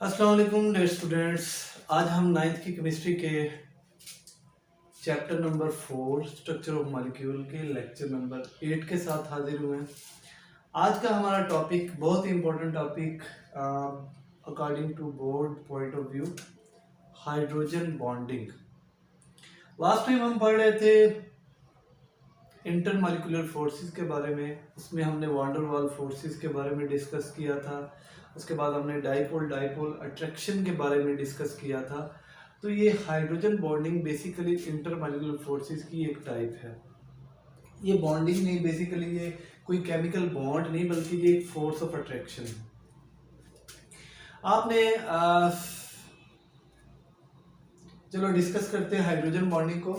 अस्सलाम वालेकुम dear students. आज हम नाइन्थ की केमिस्ट्री के chapter number 4 structure of molecule के लेक्चर नंबर 8 के साथ हाजिर हुए हैं। आज का हमारा टॉपिक बहुत ही important topic according to board point of view, hydrogen bonding. Last time हम पढ़ रहे थे इंटरमॉलिक्यूलर फोर्सेस के बारे में, उसमें हमने वांडर वाल फोर्सेस के बारे में डिस्कस किया था। उसके बाद हमने डाइपोल डाइपोल अट्रैक्शन के बारे में डिस्कस किया था। तो ये hydrogen bonding basically intermolecular forces की एक टाइप है। ये बॉन्डिंग नहीं, बेसिकली ये कोई केमिकल बॉन्ड नहीं, बल्कि ये एक फोर्स ऑफ अट्रैक्शन है। आपने चलो डिस्कस करते हैं हाइड्रोजन बॉन्डिंग को।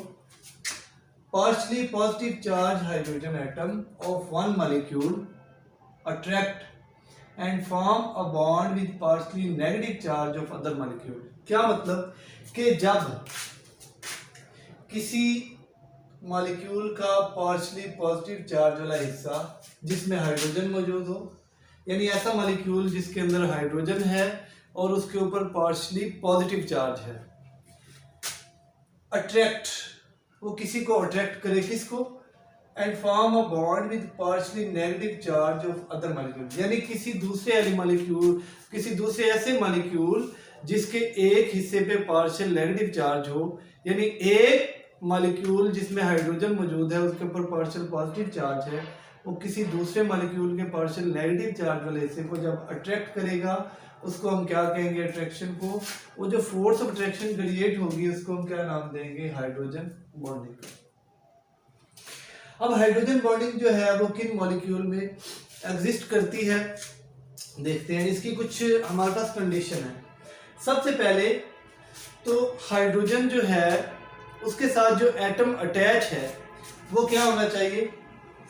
Partially positive charge hydrogen atom of one molecule attract and form a bond with partially negative charge of other molecule। क्या मतलब कि जब किसी मॉलिक्यूल का पार्शली पॉजिटिव चार्ज वाला हिस्सा जिसमें हाइड्रोजन मौजूद हो, यानी ऐसा मॉलिक्यूल जिसके अंदर हाइड्रोजन है और उसके ऊपर पार्शली पॉजिटिव चार्ज है, अट्रैक्ट, वो किसी को अट्रैक्ट करे, किसको, and form a bond with partially negative charge of other molecule, यानी किसी दूसरे मॉलिक्यूल, किसी दूसरे ऐसे मॉलिक्यूल जिसके एक हिस्से पे पार्शियल नेगेटिव चार्ज हो, यानी एक मॉलिक्यूल जिसमें हाइड्रोजन मौजूद है उसके ऊपर पार्शियल पॉजिटिव चार्ज है, वो किसी दूसरे मॉलिक्यूल के पार्शियल नेगेटिव चार्ज वाले हिस्से को जब अट्रैक्ट करेगा उसको हम क्या कहेंगे, अट्रैक्शन को। वो जो फोर्स ऑफ अट्रैक्शन क्रिएट होगी उसको हम क्या नाम देंगे, हाइड्रोजन बॉन्डिंग। अब हाइड्रोजन बॉन्डिंग जो है वो किन मॉलिक्यूल में एग्जिस्ट करती है देखते हैं। इसकी कुछ हमारे पास कंडीशन है। सबसे पहले तो हाइड्रोजन जो है उसके साथ जो एटम अटैच है वो क्या होना चाहिए,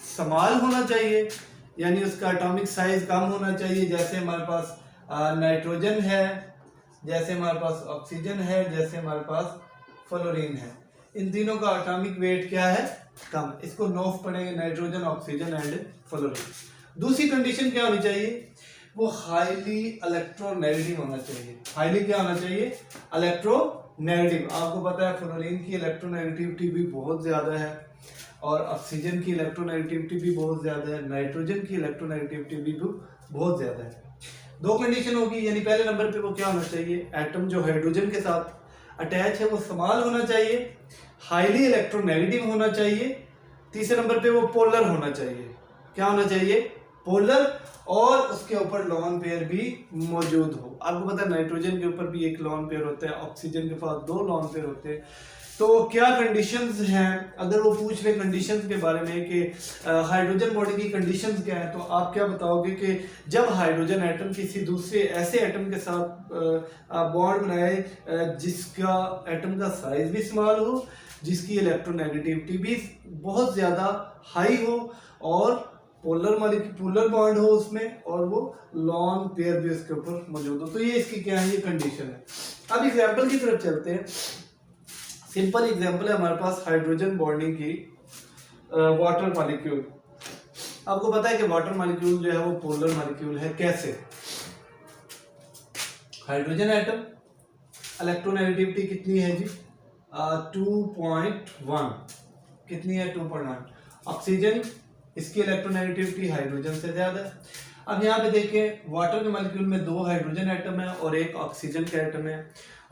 स्मॉल होना चाहिए, यानी उसका एटॉमिक साइज कम होना चाहिए। जैसे हमारे पास नाइट्रोजन है, जैसे हमारे पास ऑक्सीजन है, जैसे हमारे पास फ्लोरीन है, इन तीनों का एटॉमिक वेट क्या है, कम। इसको नोफ पढ़ेंगे, नाइट्रोजन, ऑक्सीजन एंड फ्लोरीन। दूसरी कंडीशन क्या होनी चाहिए, वो हाईली इलेक्ट्रोनेगेटिव होना चाहिए। हाईली क्या होना चाहिए, इलेक्ट्रोनेगेटिव। आपको पता है फ्लोरीन की इलेक्ट्रोनेगेटिविटी भी बहुत ज्यादा है और ऑक्सीजन की इलेक्ट्रोनेगेटिविटी भी बहुत ज्यादा है, नाइट्रोजन की इलेक्ट्रोनेगेटिविटी भी बहुत ज्यादा है। दो कंडीशन होगी, यानी पहले नंबर पे वो क्या होना चाहिए, एटम जो हाइड्रोजन के साथ अटैच है वो स्मॉल होना चाहिए, हाईली इलेक्ट्रोनेगेटिव होना चाहिए। तीसरे नंबर पे वो पोलर होना चाहिए। क्या होना चाहिए, पोलर, और उसके ऊपर लोन पेयर भी मौजूद हो। आपको पता है नाइट्रोजन के ऊपर भी एक लोन पेयर होता है, ऑक्सीजन के पास दो लोन पेयर होते हैं। तो क्या कंडीशंस हैं, अगर वो पूछ ले कंडीशंस के बारे में कि हाइड्रोजन बॉन्डिंग की कंडीशंस क्या है, तो आप क्या बताओगे कि जब हाइड्रोजन एटम किसी दूसरे ऐसे एटम के साथ बॉन्ड बनाए जिसका एटम का साइज भी स्मॉल हो, जिसकी इलेक्ट्रोनेगेटिविटी भी बहुत ज्यादा हाई हो और पोलर बॉन्ड हो उसमें, और वो लॉन पेयर भी उसके ऊपर मौजूद हो, तो ये इसकी क्या है, ये कंडीशन है। अब एग्जाम्पल की तरफ चलते हैं। सिंपल एग्जांपल है हमारे पास हाइड्रोजन बॉन्डिंग की, वाटर मॉलिक्यूल। आपको पता है कि वाटर मॉलिक्यूल जो है वो पोलर मॉलिक्यूल है। कैसे, हाइड्रोजन एटम, इलेक्ट्रोनेगेटिविटी कितनी है जी, 2.1, कितनी है, 2.1। ऑक्सीजन, इसकी इलेक्ट्रोनेगेटिविटी हाइड्रोजन से ज्यादा है। अब यहाँ पे देखें, वाटर के मॉलिक्यूल में दो हाइड्रोजन एटम है और एक ऑक्सीजन का एटम है।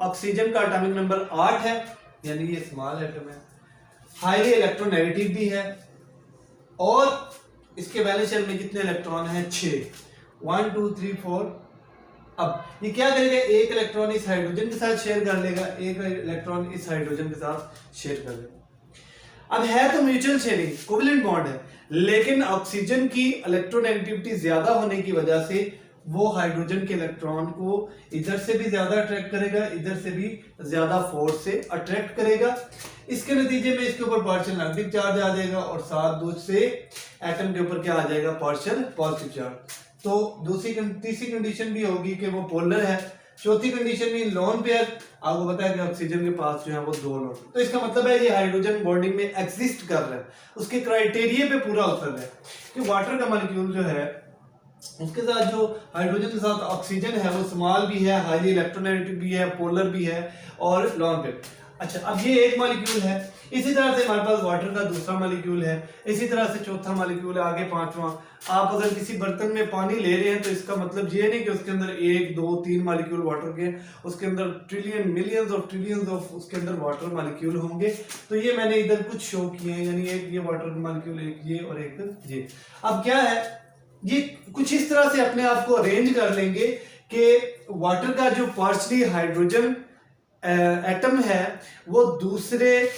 ऑक्सीजन का एटॉमिक नंबर 8 है, यानी ये स्मॉल एटम है, हाईली इलेक्ट्रोनेगेटिव भी है, और इसके वैलेंस शेल में कितने इलेक्ट्रॉन हैं, 6, 1 2 3 4। अब ये क्या करेगा, एक इलेक्ट्रॉन इस हाइड्रोजन के साथ शेयर कर लेगा, एक इलेक्ट्रॉन इस हाइड्रोजन के साथ शेयर कर लेगा। अब है तो म्यूचुअल शेयरिंग, कोवेलेंट बॉन्ड है, लेकिन ऑक्सीजन की इलेक्ट्रोनेगेटिविटी ज्यादा होने की वजह से वो हाइड्रोजन के इलेक्ट्रॉन को इधर से भी ज्यादा अट्रैक्ट करेगा, इधर से भी ज्यादा फोर्स से अट्रैक्ट करेगा। इसके नतीजे में इसके ऊपर पार्शियल नेगेटिव चार्ज आ जाएगा और साथ दूसरे एटम के ऊपर क्या आ जाएगा, पार्शियल पॉजिटिव चार्ज। तो तीसरी कंडीशन भी होगी कि वो पोलर है। चौथी कंडीशन में लोन पेयर, आपको पता है कि ऑक्सीजन के पास जो है वो दो लोन, तो इसका मतलब है ये हाइड्रोजन बॉन्डिंग में एग्जिस्ट कर रहा है, उसके क्राइटेरिया पे पूरा उतर रहा है। कि वाटर का मॉलिक्यूल जो है उसके साथ जो हाइड्रोजन के साथ ऑक्सीजन है वो स्मॉल भी है, हाईली इलेक्ट्रोनेगेटिव भी है, पोलर भी है और लॉन्ग पेयर। अच्छा, अब ये एक मॉलिक्यूल है। इसी तरह से हमारे पास वाटर का दूसरा मॉलिक्यूल है, इसी तरह से चौथा मॉलिक्यूल है, आगे पांचवा। आप अगर किसी बर्तन में पानी ले रहे हैं तो इसका मतलब ये नहीं कि उसके अंदर 1 2 3 मॉलिक्यूल वाटर के, उसके अंदर ट्रिलियन ट्रिलियंस ऑफ उसके अंदर वाटर मॉलिक्यूल होंगे। तो ये मैंने इधर कुछ शो किए हैं, यानी एक ये वाटर मॉलिक्यूल, एक ये और एक ये। अब क्या है, ये कुछ इस तरह से अपने आप को अरेंज कर लेंगे कि वाटर का जो पार्शली हाइड्रोजन एटम है वो दूसरे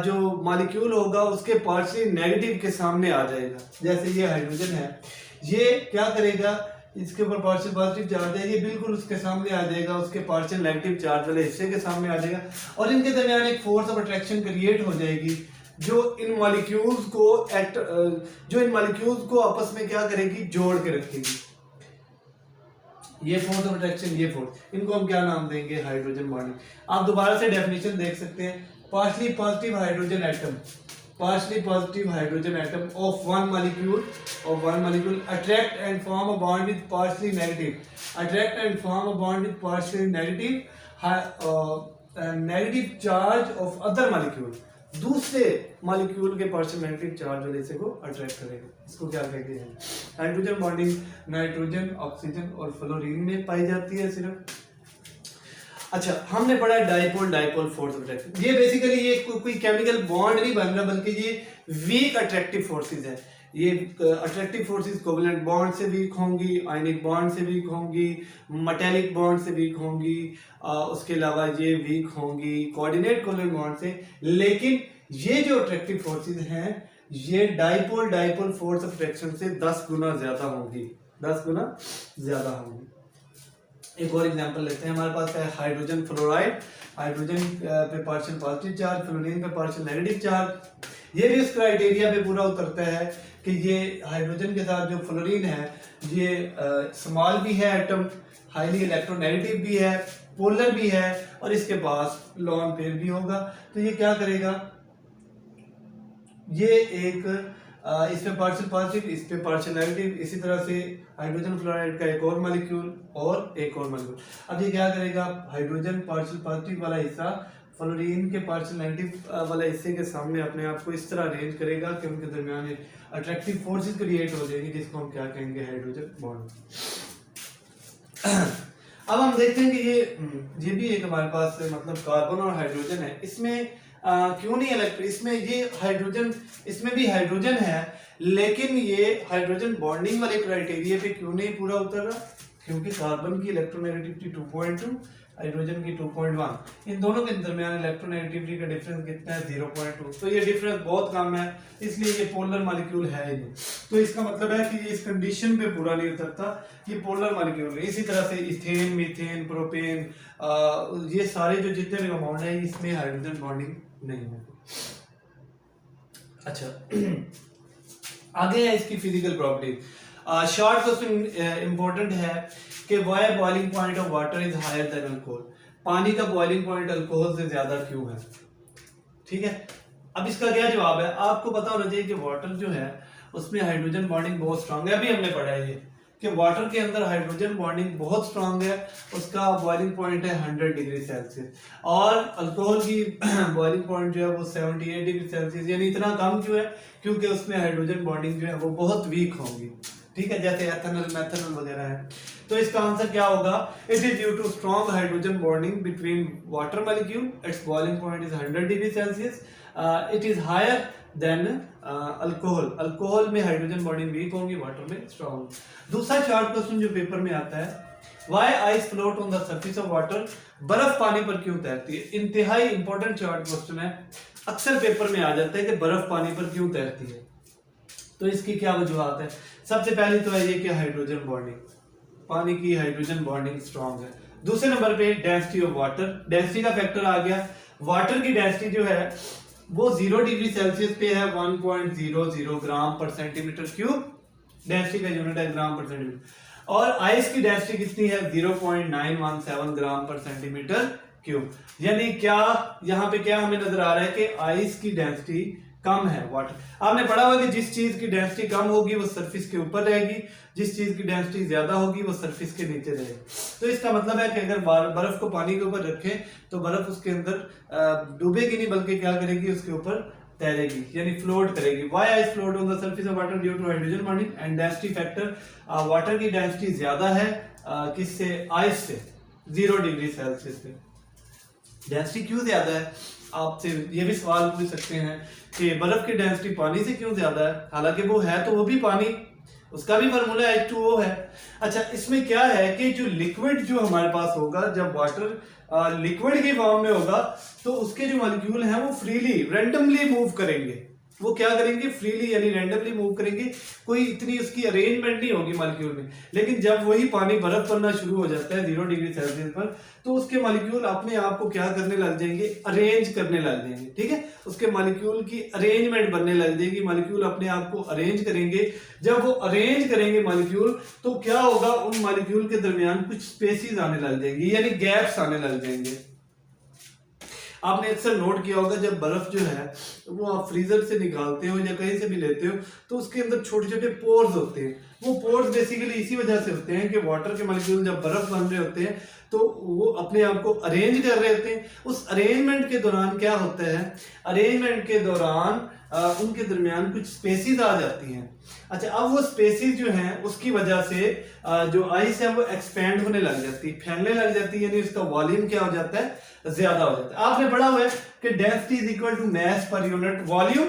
जो मॉलिक्यूल होगा उसके पार्शली नेगेटिव के सामने आ जाएगा। जैसे ये हाइड्रोजन है, ये क्या करेगा, इसके ऊपर पार्शियल पॉजिटिव चार्ज है, ये बिल्कुल उसके सामने आ जाएगा, उसके पार्शियल नेगेटिव चार्ज वाले हिस्से के सामने आ जाएगा और इनके दरमियान एक फोर्स ऑफ अट्रैक्शन क्रिएट हो जाएगी जो इन मॉलिक्यूल्स को आपस में क्या करेगी, जोड़ के रखेगी। ये फोर्स ऑफ अट्रैक्शन, ये फोर्स, इनको हम क्या नाम देंगे, हाइड्रोजन बॉन्डिंग। आप दोबारा से डेफिनेशन देख सकते हैं, partially positive hydrogen atom of one molecule attract and form a bond with partially negative charge of other molecule. दूसरे मॉलिक्यूल के पार्शियल नेगेटिव चार्ज वाले से को अट्रैक्ट करेगा। इसको क्या कहते हैं, हाइड्रोजन बॉन्डिंग नाइट्रोजन, ऑक्सीजन और फ्लोरीन में पाई जाती है सिर्फ। अच्छा, हमने पढ़ा है डाइपोल फोर्स ऑफ अट्रैक्शन। ये बेसिकली ये कोई केमिकल बॉन्ड नहीं बन रहा, बल्कि ये वीक अट्रैक्टिव फोर्सेस है। ये अट्रैक्टिव फोर्सेस कोवलेंट बॉन्ड से वीक होंगी, आयनिक बॉन्ड से वीक होंगी, मेटेलिक बॉन्ड से वीक होंगी, उसके अलावा ये वीक होंगी कोऑर्डिनेट कोवलेंट बॉन्ड से। लेकिन ये जो अट्रैक्टिव फोर्सेस हैं ये डाइपोल फोर्स ऑफ अट्रैक्शन से 10 गुना ज्यादा होंगी, 10 गुना ज्यादा होंगी। एक और एग्जांपल लेते हैं, हमारे पास है हाइड्रोजन फ्लोराइड। हाइड्रोजन पे पार्शियल पॉजिटिव चार्ज, फ्लोरीन पे पार्शियल नेगेटिव चार्ज। ये भी इस क्राइटेरिया पे पूरा उतरता है कि ये हाइड्रोजन के साथ जो फ्लोरीन है ये स्मॉल भी है एटम, हाईली इलेक्ट्रोनेगेटिव भी है, पोलर भी है और इसके पास लॉन पेयर भी होगा। तो ये क्या करेगा, ये एक इस पे पार्शियल पॉजिटिव, इस पे पार्शियल नेगेटिव, इसी तरह से हाइड्रोजन फ्लोराइड का एक और मॉलिक्यूल और एक और मॉलिक्यूल। अब ये क्या करेगा, हाइड्रोजन पार्शियल पॉजिटिव वाला हिस्सा फ्लोरीन के पार्शियल नेगेटिव वाला हिस्से के सामने अपने आप को इस तरह अरेंज करेगा कि उनके दरमियान अट्रैक्टिव फोर्सेस क्रिएट हो जाएंगी, जिसको हम क्या कहेंगे, हाइड्रोजन बॉन्ड। अब हम देखते हैं कि ये भी एक हमारे पास मतलब कार्बन और हाइड्रोजन है। इसमें क्यों नहीं इसमें ये हाइड्रोजन, इसमें भी हाइड्रोजन है, लेकिन ये हाइड्रोजन बॉन्डिंग वाले क्राइटेरिया पे क्यों नहीं पूरा उतर रहा, क्योंकि कार्बन की इलेक्ट्रोनेगेटिविटी 2.2, हाइड्रोजन की 2.1, इन दोनों के दरमियान इलेक्ट्रोनेगेटिविटी का डिफरेंस कितना है, 0.2। तो ये डिफरेंस बहुत कम है, इसलिए ये पोलर मॉलिक्यूल है ही नहीं। तो इसका मतलब है कि ये इस कंडीशन पे पूरा नहीं उतरता, ये पोलर मॉलिक्यूल है। इसी तरह से इथेन, मीथेन, प्रोपेन, ये सारे जो जितने भी कंपाउंड है इसमें हाइड्रोजन बॉन्डिंग नहीं है। अच्छा, आगे है इसकी physical property. Short question important है कि why boiling point of water is higher than alcohol. पानी का बॉइलिंग पॉइंट अल्कोहल से ज्यादा क्यों है, ठीक है। अब इसका क्या जवाब है, आपको पता होना चाहिए कि वाटर जो है उसमें हाइड्रोजन बॉन्डिंग बहुत स्ट्रांग है। अभी हमने पढ़ा है ये कि वाटर के अंदर हाइड्रोजन बॉन्डिंग बहुत स्ट्रांग है, उसका बॉइलिंग पॉइंट है 100 डिग्री सेल्सियस, और अल्कोहल की बॉइलिंग पॉइंट जो है वो 78 डिग्री सेल्सियस। यानी इतना कम क्यों है, क्योंकि उसमें हाइड्रोजन बॉन्डिंग जो है वो बहुत वीक होगी, ठीक है, जैसे एथेनॉल, मेथनॉल वगैरह है। तो इसका आंसर क्या होगा, it is due to strong hydrogen bonding between water molecule, its boiling point is 100 degree Celsius, it is higher than alcohol. Alcohol में हाइड्रोजन बॉन्डिंग वीक होंगी, वाटर में स्ट्रॉन्ग। दूसरा शॉर्ट क्वेश्चन जो पेपर में आता है, why ice float on the surface of water, बर्फ पानी पर क्यों तैरती है। इंतहाई इंपॉर्टेंट शॉर्ट क्वेश्चन है, अक्सर पेपर में आ जाता है कि बर्फ पानी पर क्यों तैरती है। तो इसकी क्या वजूहत है, सबसे पहली तो है ये कि हाइड्रोजन बॉन्डिंग, पानी की हाइड्रोजन बॉन्डिंग स्ट्रॉन्ग है। दूसरे नंबर पे डेंसिटी ऑफ वाटर, डेंसिटी का फैक्टर आ गया। वाटर की डेंसिटी जो है वो 0 डिग्री सेल्सियस पे है 1.00 ग्राम पर सेंटीमीटर क्यूब, डेंसिटी का यूनिट है ग्राम पर सेंटीमीटर। और आइस की डेंसिटी कितनी है, 0.917 ग्राम पर सेंटीमीटर क्यूब। यानी क्या यहाँ पे क्या हमें नजर आ रहा है कि आइस की डेंसिटी कम है वाटर। आपने पढ़ा होगा कि जिस चीज की डेंसिटी कम होगी वो सरफेस के ऊपर रहेगी, जिस चीज की डेंसिटी ज्यादा होगी वो सरफेस के नीचे रहेगी। तो इसका मतलब है कि अगर बर्फ को पानी के ऊपर रखें तो बर्फ उसके अंदर डूबेगी नहीं, बल्कि क्या करेगी, उसके ऊपर तैरेगी, यानी फ्लोट करेगी। Why ice float on the surface of water due to hydrogen bonding and density factor. Water की डेंसिटी ज्यादा है किससे, आइस से, 0 डिग्री सेल्सियस पे। डेंसिटी क्यों ज्यादा है, आपसे ये भी सवाल पूछ सकते हैं कि बर्फ की डेंसिटी पानी से क्यों ज्यादा है, हालांकि वो है तो वो भी पानी, उसका भी फार्मूला H2O है। अच्छा, इसमें क्या है कि जो लिक्विड जो हमारे पास होगा, जब वाटर लिक्विड की फॉर्म में होगा तो उसके जो मॉलिक्यूल हैं वो फ्रीली रैंडमली मूव करेंगे। वो क्या करेंगे, फ्रीली यानी रैंडमली मूव करेंगे, कोई इतनी उसकी अरेंजमेंट नहीं होगी मॉलिक्यूल में। लेकिन जब वही पानी बर्फ बनना शुरू हो जाता है 0 डिग्री सेल्सियस पर, तो उसके मॉलिक्यूल अपने आप को क्या करने लग जाएंगे, अरेंज करने लग जाएंगे। ठीक है, उसके मॉलिक्यूल की अरेंजमेंट बनने लग जाएगी, मॉलिक्यूल अपने आप को अरेंज करेंगे। जब वो अरेंज करेंगे मॉलिक्यूल, तो क्या होगा, उन मॉलिक्यूल के दरमियान कुछ स्पेसिस आने लग जाएंगी, यानी गैप्स आने लग जाएंगे। आपने अक्सर नोट किया होगा, जब बर्फ जो है वो आप फ्रीजर से निकालते हो या कहीं से भी लेते हो तो उसके अंदर छोटे छोटे पोर्स होते हैं। वो पोर्स बेसिकली इसी वजह से होते हैं कि वाटर के मॉलिक्यूल जब बर्फ बन रहे होते हैं तो वो अपने आप को अरेंज कर रहे होते हैं। उस अरेंजमेंट के दौरान क्या होता है, अरेंजमेंट के दौरान उनके दरमियान कुछ स्पेसिस आ जाती हैं। अच्छा, अब वो स्पेसिस जो हैं उसकी वजह से जो आइस है वो एक्सपेंड होने लग जाती है, फैलने लग जाती है, यानी उसका वॉल्यूम क्या हो जाता है, ज्यादा हो जाता है। आपने पढ़ा हुआ है कि density is equal to mass पर यूनिट वॉल्यूम,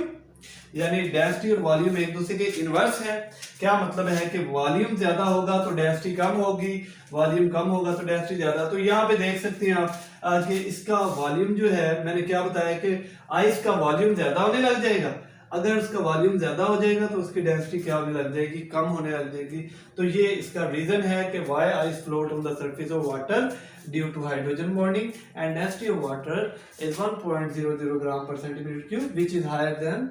यानी डेंसिटी और वॉल्यूम एक दूसरे के इनवर्स है। क्या मतलब है कि वॉल्यूम ज्यादा होगा तो डेंसिटी कम होगी, वॉल्यूम कम होगा तो डेंसिटी ज्यादा। तो यहाँ पे देख सकते हैं आप कि इसका वॉल्यूम जो है, मैंने क्या बताया कि आइस का वॉल्यूम ज्यादा होने लग जाएगा। अगर उसका वॉल्यूम ज्यादा हो जाएगा तो उसकी डेंसिटी क्या होने लग जाएगी, कम होने लग जाएगी। तो ये इसका रीजन है कि why ice float on the surface of water due to hydrogen bonding and density of water is 1.00 gram पर centimetre cube which is higher than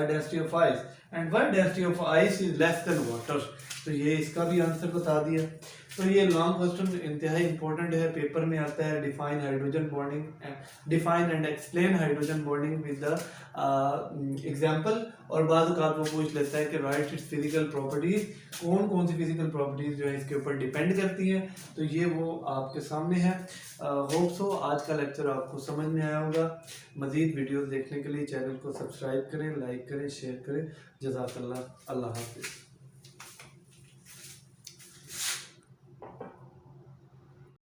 density of ice and why density of ice is less than water. तो ये इसका भी answer बता दिया। तो ये long question इंतहाई इंपॉर्टेंट है, पेपर में आता है। Define hydrogen bonding, define and explain hydrogen bonding with the example. और बाद वो पूछ लेता है कि राइट इट्स फिजिकल प्रॉपर्टीज, कौन कौन सी फिजिकल प्रॉपर्टीज जो है इसके ऊपर डिपेंड करती हैं। तो ये वो आपके सामने है। होप सो आज का लेक्चर आपको समझ में आया होगा। मजीद वीडियोस देखने के लिए चैनल को सब्सक्राइब करें, लाइक करें, शेयर करें। जज़ाकल्लाह, अल्लाह हाफिज़।